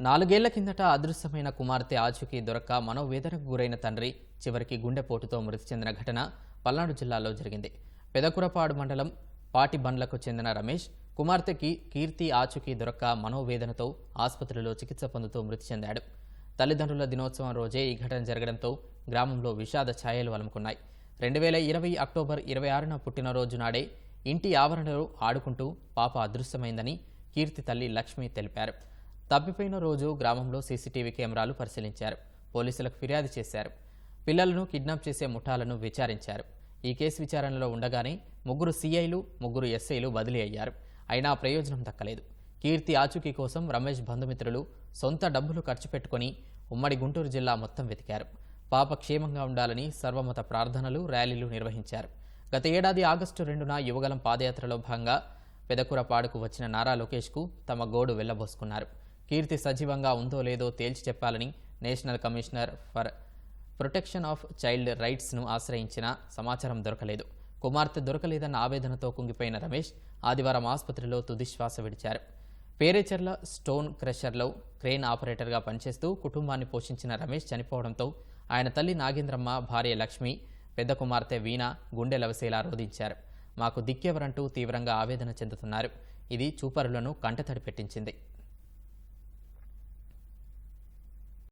4 ఏళ్ల కిందట అదృశ్యమైన కుమార్తె ఆచూకీ దొరక్క మనోవేదనకు గురైన తండ్రి చివరికి గుండెపోటుతో మృతి చెందిన ఘటన పల్నాడు జిల్లాలో జరిగింది. పెదకురపాడు మండలం పాటిబండ్లకు చెందిన రమేష్ కుమార్తెకి కీర్తి ఆచూకీ దొరక్క మనోవేదనతో ఆసుపత్రిలో చికిత్స పొందుతూ మృతి చెందాడు. తల్లిదండ్రుల దినోత్సవం రోజే ఈ ఘటన జరగడంతో గ్రామంలో విషాద ఛాయలు అలుముకున్నాయి. 2020 అక్టోబర్ 26న పుట్టినరోజు నాడే ఇంటి ఆవరణలో ఆడుకుంటూ పాప అదృశ్యమైందని కీర్తి తల్లి లక్ష్మి తెలిపారు. తప్పిపోయిన రోజు గ్రామంలో సీసీటీవీ కెమెరాలు పరిశీలించారు. పోలీసులకు ఫిర్యాదు చేశారు. పిల్లలను కిడ్నాప్ చేసే ముఠాలను విచారించారు. ఈ కేసు విచారణలో ఉండగానే 3 సీఐలు 3 ఎస్ఐలు బదిలీ అయ్యారు. అయినా ప్రయోజనం దక్కలేదు. కీర్తి ఆచూకీ కోసం రమేష్ బంధుమిత్రులు సొంత డబ్బులు ఖర్చు పెట్టుకుని ఉమ్మడి గుంటూరు జిల్లా మొత్తం వెతికారు. పాప క్షేమంగా ఉండాలని సర్వమత ప్రార్థనలు, ర్యాలీలు నిర్వహించారు. గత ఏడాది ఆగస్టు 2న యువగలం పాదయాత్రలో భాగంగా పెదకురపాడుకు వచ్చిన నారా లోకేష్కు తమ గోడు వెళ్లబోసుకున్నారు. కీర్తి సజీవంగా ఉందో లేదో తేల్చి చెప్పాలని national commissioner for protection of child రైట్స్ను ఆశ్రయించినా సమాచారం దొరకలేదు. కుమార్తె దొరకలేదన్న ఆవేదనతో కుంగిపోయిన రమేష్ ఆదివారం ఆసుపత్రిలో తుదిశ్వాస విడిచారు. పేరేచెర్ల స్టోన్ క్రషర్లో క్రేన్ ఆపరేటర్గా పనిచేస్తూ కుటుంబాన్ని పోషించిన రమేష్ చనిపోవడంతో ఆయన తల్లి నాగేంద్రమ్మ, భార్య లక్ష్మి, పెద్ద కుమార్తె వీణ గుండె లవసేలా రోధించారు. మాకు దిక్కెవరంటూ తీవ్రంగా ఆవేదన చెందుతున్నారు. ఇది చూపరులను కంటతడి పెట్టించింది.